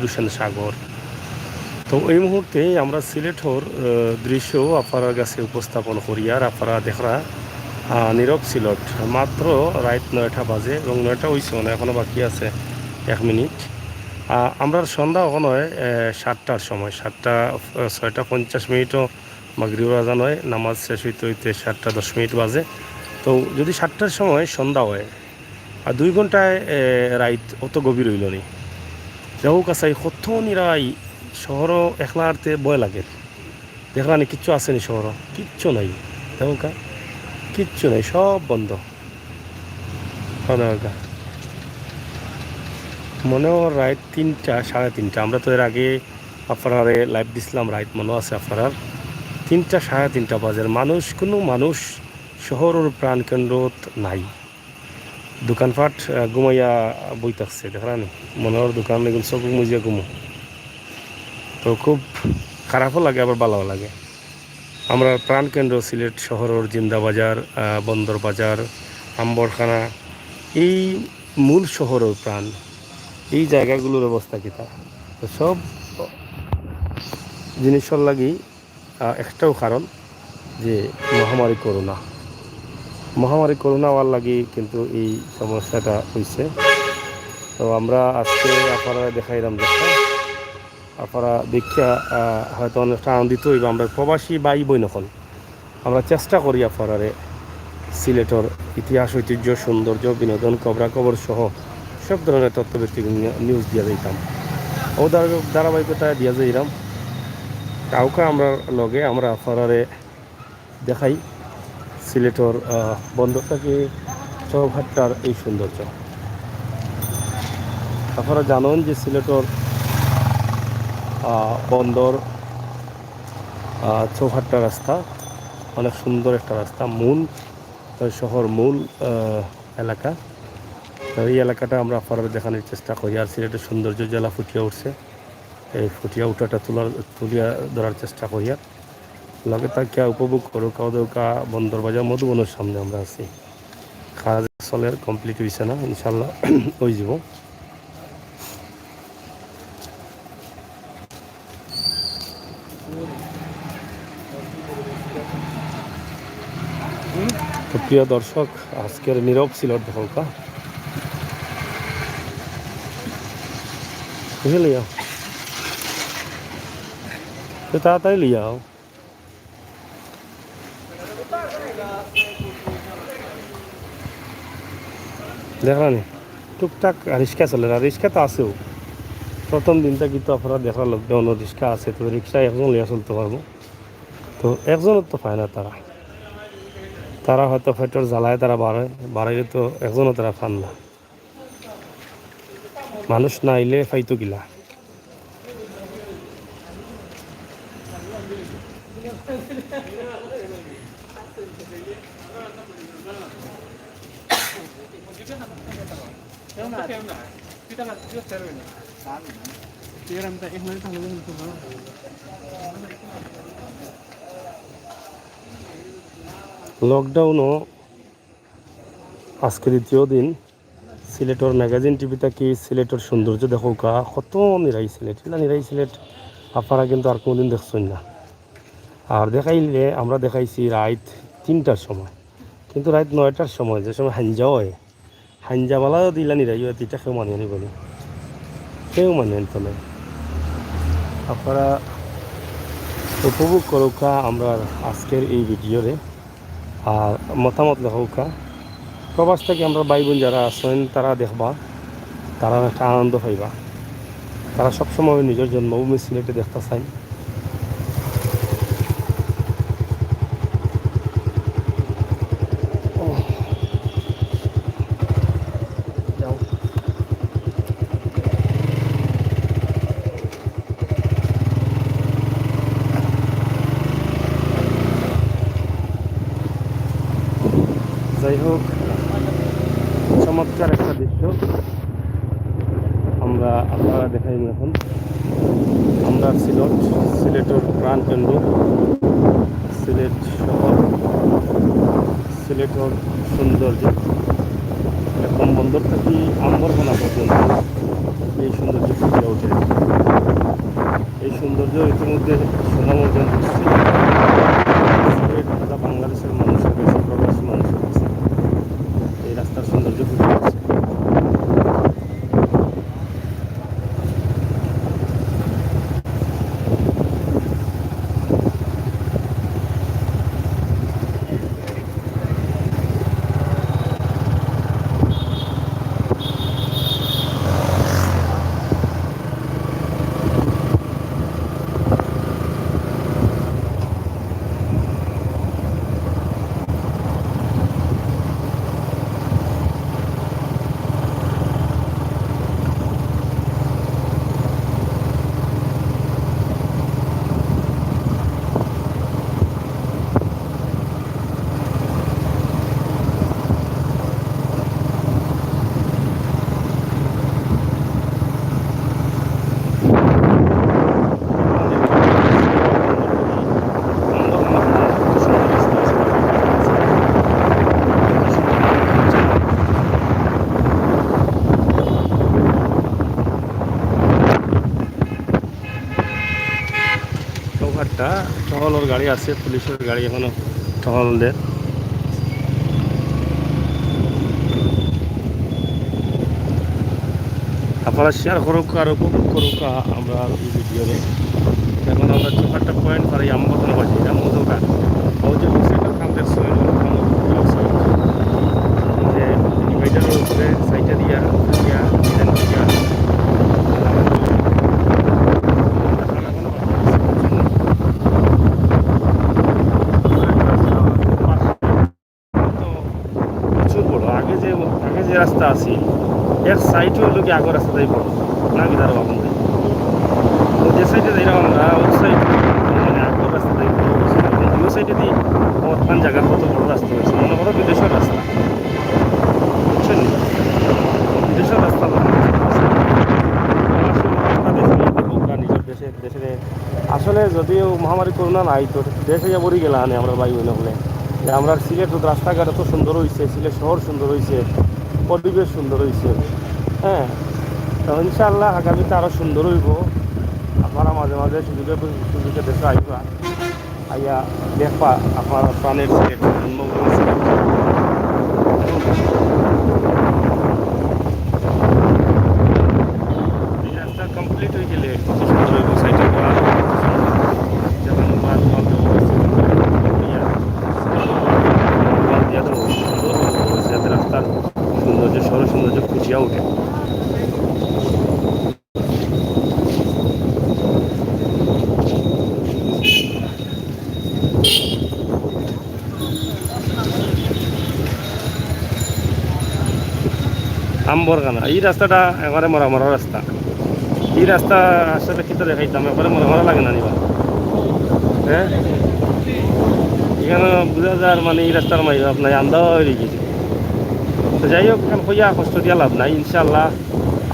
রুশান সাগর। তো এই মুহূর্তে আমরা সিলেটর দৃশ্য আপনার কাছে উপস্থাপন করি আর আপনারা দেখরা নীরব সিলট মাত্র রাত 9টা বাজে এবং 9টা হয়েছে মানে এখনও বাকি আছে 1 মিনিট। আমরা সন্ধ্যা এখন হয় 7টার সময়, 7টা 6টা 50 মিনিটও মাগরিব আজান হয়, নামাজ শেষ হইতে হইতে 7টা 10 মিনিট বাজে। তো যদি 7টার সময় সন্ধ্যা হয় আর 2 ঘন্টায় রাইত অত গভীর হইল নি, যাও কাছাই কত নিরাই শহরও একলা আরতে ভয় লাগে। দেখলানি কিচ্ছু আসেনি শহর, কিচ্ছু নাই দেখো কা, কিচ্ছু নাই, সব বন্ধ। মনে হয় রাত 3টা 3:30। আমরা তো এর আগে আপনার লাইভ দিছিলাম, রাইত মনে আছে আপনার 3টা 3:30 বাজে। মানুষ কোনো মানুষ শহরের প্রাণকেন্দ্রত নাই, দোকানপাট ঘুমাইয়া বই থাকছে দেখলানি, মনে হয় দোকান এগুলো চোখ মুজিয়া ঘুমো। তো খুব খারাপও লাগে আবার ভালোও লাগে। আমরা প্রাণকেন্দ্র সিলেট শহরের জিন্দাবাজার, বন্দর বাজার, আম্বরখানা, এই মূল শহরের প্রাণ, এই জায়গাগুলোর অবস্থা কীতা। তো সব জিনিসের লাগি একটাও কারণ যে মহামারী করোনা হওয়ার লাগি কিন্তু এই সমস্যাটা হয়েছে। তো আমরা আজকে আপনারা দেখাইলাম, আপনারা দেখিয়া হয়তো অনেকটা আনন্দিত হইব। আমরা প্রবাসী বাই বই নখন আমরা চেষ্টা করি আপনারে সিলেটর ইতিহাস, ঐতিহ্য, সৌন্দর্য, বিনোদন, খবরাখবর সহ সব ধরনের তথ্যভিত্তিক নিউজ দিয়া যাইতাম, ও ধারাবাহিকতায় দিয়া যাইলাম। কাউকে আমরা লগে আমরা আপনারে দেখাই সিলেটর বন্দরটাকে, চৌঘাটটার এই সৌন্দর্য। আপনারা জানেন যে সিলেটর বন্দর চৌঘাটটা রাস্তা অনেক সুন্দর একটা রাস্তা, মূল শহর, মূল এলাকা। তো এই এলাকাটা আমরা আপনারা দেখানোর চেষ্টা করি। আর সিলেটের সৌন্দর্য জেলা ফুটিয়ে উঠছে, এই ফুটিয়া উঠাটা তুলিয়া ধরার চেষ্টা করি। আর লগে তাকিয়া উপভোগ করুক কাউদৌকা বন্দর বাজার মধুবনের সামনে আমরা আছি। কাজ চলের কমপ্লিট হয়েছে না, ইনশাল্লাহ হয়ে যাব। তো প্রিয় দর্শক, আজকের নীরব সিলেট দেখোকা, বুঝে লিয়াও তো তাড়াতাড়ি লিয়াও। দেখলানি টুকটাক রিক্সা চলে না, রিক্সা তো আছেও। প্রথম দিনটা কিন্তু আপনারা দেখার লোকটা অন্য রিক্সা আছে, তো রিক্সায় একজন লিয়া চলতে পারবো। তো একজনের তো পায় না, তারা হয়তো পেট্রোল জ্বালায় তারা বাড়াইলে তো একজনও তারা পান না। মানুষ না আইলে ফাইতো গিলা। লকডাউনও আজকে দ্বিতীয় দিন। সিলেটর ম্যাগাজিন টিভিতে কি সিলেটের সৌন্দর্য দেখো কা, কত নিরাই সিলেট, না নিরাই সিলেট আপনারা কিন্তু আর কোনোদিন দেখছেন না। আর দেখাইলে আমরা দেখাইছি রাত 3টার সময়, কিন্তু রাত 9টার সময় যে সময় হাঞ্জা হয়, হাঞ্জাবালা দিলা নিরাই এটা কেউ মানিয়ে নি বলি, কেউ মানিয়ে নিত না। আপনারা উপভোগ করুকা আমরা আজকের এই ভিডিওরে, আর মতামত লেখৌকা। প্রবাস থেকে আমরা ভাই বোন যারা আছেন তারা দেখবা, তারা একটা আনন্দ পাইবা। তারা সবসময় নিজের জন্মভূমি সিলেটে দেখতে চায়। যাই হোক, চমৎকার একটা দৃশ্য আমরা আপনারা দেখাই এখন। আমরা সিলেটের প্রাণকেন্দ্র, সিলেট শহর, সিলেটের সৌন্দর্য একদম বন্দর থেকে আম্বরখানা পর্যন্ত এই সৌন্দর্য ফুটে ওঠে। এই সৌন্দর্য ইতিমধ্যে সুনাম অর্জন করছে সিলেট তথা বাংলাদেশের মানুষের কাছে, প্রবাসী মানুষের কাছে। এই রাস্তার সৌন্দর্য ফুটে উঠছে। চৌঘাটটা টহলের গাড়ি আছে, পুলিশের গাড়ি এখনো টহল দেয়। আপনারা শেয়ার করুক আর উপভোগ করুক আমরা এই ভিডিওতে। এখন আমরা চৌঘাটটা পয়েন্ট পারি আমবাগান বাজি, এটা মধুঘাট। ও যে সেটা খামদের সৈন্য যে ডিভাইডারের উপরে সাইডটা দিয়া দিয়া ডিজাইন দিয়া প্রচুর বড়। আগে যে রাস্তা আছে এক সাইডে হলো কি আগের রাস্তাটাই বড় না কি তার বাবন তো যে সাইডে যাই আমরা ওই সাইড মানে আগের রাস্তাটাই বড় হয়েছে। দুই সাইডে দিয়ে বর্তমান জায়গা কত বড় রাস্তা হয়েছে, মনে করো বিদেশের রাস্তা, বুঝছেন? বিদেশের রাস্তা নিজের দেশের আসলে যদিও মহামারী করোনা নাই তো দেশে যা বড়ি গেলা আনে আমরা বায়ু হইলে বলে যে আমরা সিলেট রাস্তাঘাট এত সুন্দর হয়েছে, সিলেট শহর সুন্দর হয়েছে, পরিবেশ সুন্দর হয়েছে। হ্যাঁ, তো ইনশাআল্লাহ আগামীতে আরও সুন্দর হইব। আপনারা মাঝে মাঝে সুযোগে দেশে আইবা, আইয়া দেখবা আপনার প্রাণের সিলেট, জন্মভূমি সিলেট। এই রাস্তা কমপ্লিট হয়ে গেলে কত সুন্দর হইব সাইডে রাস্তার সৌন্দর্য, শহরের সৌন্দর্য ফুটিয়া ওঠে। আমবরগানা এই রাস্তাটা এবারে মরা মরা রাস্তা। এই রাস্তা আসলে কিন্তু দেখাইতাম এবারে মরা মরা লাগে না নিবা। হ্যাঁ, এখানে বোঝা যায় মানে এই রাস্তার মাই আপনার আন্দাজ হয়ে গেছে। তো যাই হোক, এখন কইয়া কষ্ট দিয়া লাভ নাই। ইনশাল্লাহ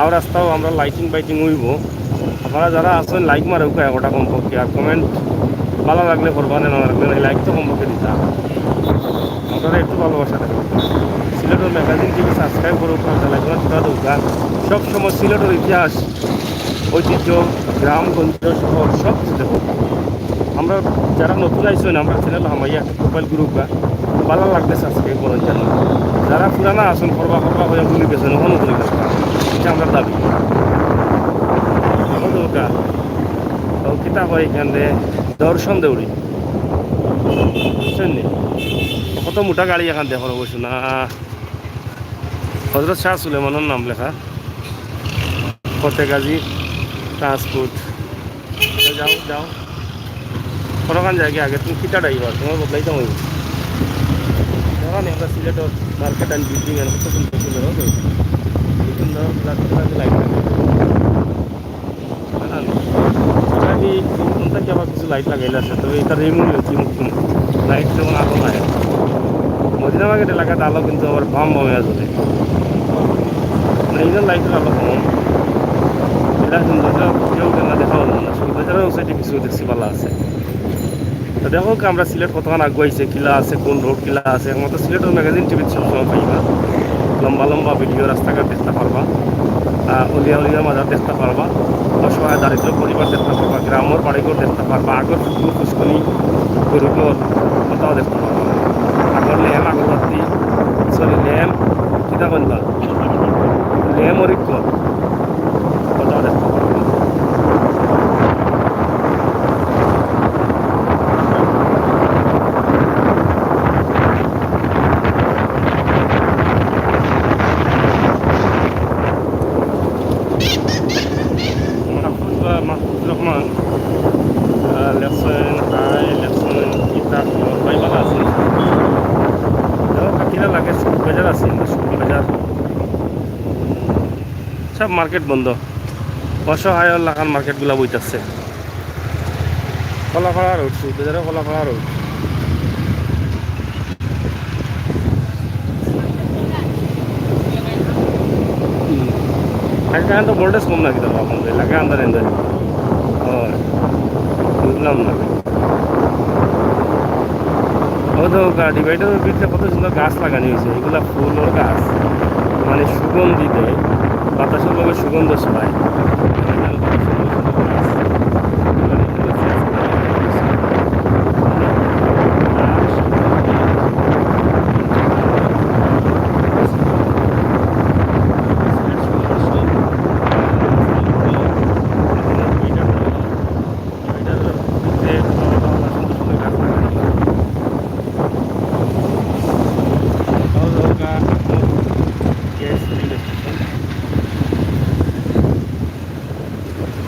আর রাস্তাও আমরা লাইটিং বাইটিং হইব। আপনারা যারা আসেন লাইক মারে ওটা কমপক্ষে, আর কমেন্ট ভালো লাগলে করবা, না লাগলে লাইক তো কমপক্ষে দিতা। আপনারা একটু ভালোবাসা দেবেন। সিলেটের ম্যাগাজিন টিভি সাবস্ক্রাইব করুক, লাইক টিকা দৌকা। সবসময় সিলেটের ইতিহাস, ঐতিহ্য, গ্রামগঞ্জ, শহর সব কিছু দেখো। আমরা যারা নতুন আইসেন আমরা চ্যানেল হামাইয়া প্রোফাইল গ্রুপ বা ভালো লাগলে সাবস্ক্রাইব করেন চ্যানেল। যারা পুরানা আসন করবা হয়ে ভুলে গেছেন ওখানে ভুলে গেছেন, এটা আমরা দাবি দরকার। তো কিতাব হয় এখানে দর্শন দেউড়ি, বুঝছেন নি? কত মোটা গাড়ি এখান দেখো বসে না। হজরত শাহ সুলেমানের নাম লেখা, ফতেগাজী ট্রান্সপোর্ট। যাও যাও কোনোখান জায়গায় আগে তুমি কিটা ড্রাইভার তোমার বদলাইতে হইব। আমরা সিলেটের মার্কেট অ্যান্ড বিল্ডিং এর কত সুন্দর সুন্দর হবে, সুন্দর লাইট লাগে কি আবার কিছু লাইট লাগাইলে আছে। তবে এটা রিমুভ হয়েছি মুক্ত লাইট যেমন আলো নাই। মদিনা মার্কেট এলাকাতে আলো কিন্তু আবার বাম বামে আসবে, মানে এই লাইটের আলো কম। এটা সুন্দরটা কেউ না দেখা হলো না, সুন্দর সাইডে কিছু দেখছি ভালো আছে। তো দেখো আমরা সিলেট কতক্ষণ আগুয়াইছে, কিলা আছে, কোন রোড কিলা আছে। আমাদের সিলেটের ম্যাগাজিন টিভিতে সবসময় পাইবা, লম্বা লম্বা ভিডিও রাস্তাঘাট দেখতে পারবা। অলিয়া অলিয়া মাজার দেখতে পারবা, অসহায় দারিদ্র পরিবার দেখতে পারবা, গ্রামের বাড়িঘর দেখতে পারবা, আগর পুকুর পুষ্কনি গরুঘর কোথাও দেখতে পারবা। আগর ল্যাম আগরবাতি সরি ল্যাম কিতা বলবা ল্যাম অরিক্ষ কোথাও দেখতে পারবা। মাহফুজ রহমান লেসন হাই লেসন কিতাব ভাই ভালো আছে কিনা লাগে শুক্র বাজার আছে শুক্র বাজার সব মার্কেট বন্ধ, অসহায় লাগান মার্কেটগুলো বইতেছে। কলাপাড়া রোড শুক্র বাজারে কলাপাড়া রোড এখানে তো ভোল্টেজ কম নাকি দাদা আপনাদের এলাকায় আন্দার এন্দার হয় বুঝলাম না। ও তো ডিভাইডারের ভিতরে কত সুন্দর গাছ লাগানো হয়েছে, এগুলা ফুলের গাছ, মানে সুগন্ধি দেয়, বাতাসের ভাবে সুগন্ধ ছড়ায়।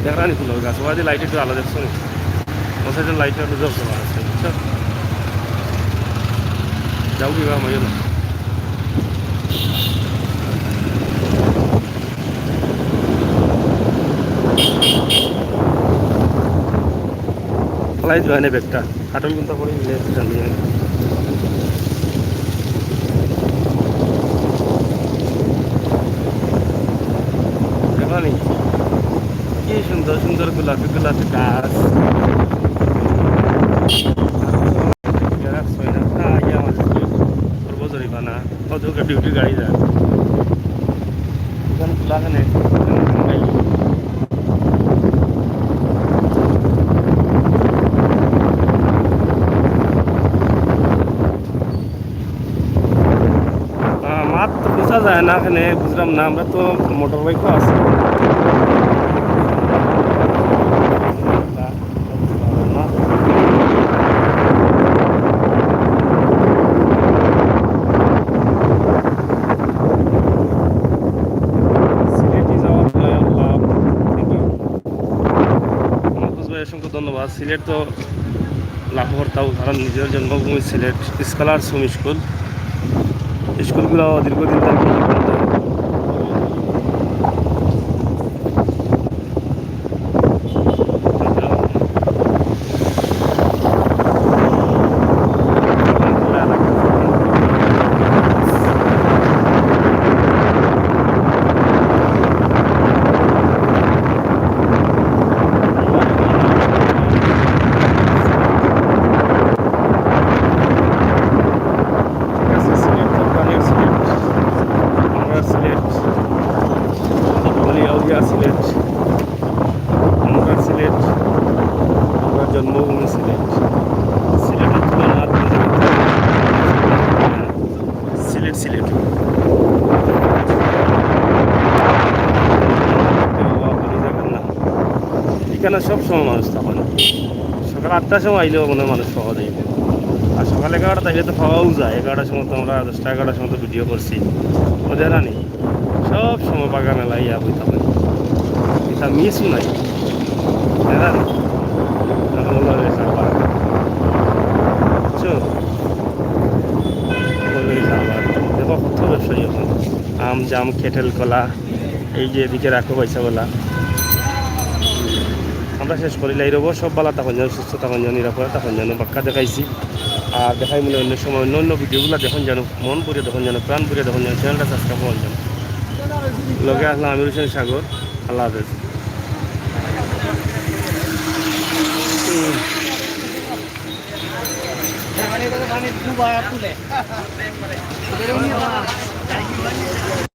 দেখলানি ফুলের গাছ ওরা লাইট একটু আলাদা দেখছো নি, ও সাইডের লাইট একটু জ্বলছে আছে বুঝছো, যাও কি বা মজা না ফলাই যাওয়া নেই ব্যাগটা কাটল গুন্তা করে মিলে জানি দেখলানি কি সুন্দর সুন্দর গোলাপি গোলাপি গাছ। সর্বজরিমানা কত ডিউটি গাড়ি যায় এখানে খোলাখানে মাত্র বোঝা যায় না, এখানে বুঝলাম না, আমরা তো মোটর বাইকও আছে। অসংখ্য ধন্যবাদ। সিলেট তো লাভর তাও কারণ নিজের জন্মভূমি সিলেট, স্কলার হোম স্কুল স্কুলগুলো দীর্ঘদিন থেকে সিলেট, আমরা সিলেট, আমার জন্মভূমি সিলেট। সিলেটের তুলনা সিলেট সিলেট এখানে সব সময় মানুষ তখন সকাল 8টার সময় আইলেও মনে হয় মানুষ পাওয়া যায়, আর সকাল 11টা তাইলে তো পাওয়াও যায়। 11টার সময় তো আমরা 10টা 11টার সময় তো ভিডিও করছি, ওদের রানি সব সময় বাগানে লাইয়া বই তখন এটা মিসও নাই জানেন দেখো কত ব্যবসায়ী এখন আম জাম কেটেল কলা, এই যে এদিকে রাখো পয়সা বলা আমরা শেষ করি লাই রব সব বেলা তখন যেন সুস্থ তখন যেন নিরাপদে তখন যেন বাক্কা দেখাইছি, আর দেখাই মনে অন্য সময় অন্য অন্য ভিডিওগুলো দেখুন যেন মন পুড়ে দেখুন যেন প্রাণ পুড়ে দেখুন যেন চ্যানেলটা সাবস্ক্রাইব করুন যেন। লগে আসলাম আমির হোসেন সাগর, আল্লাহ হাফেজ।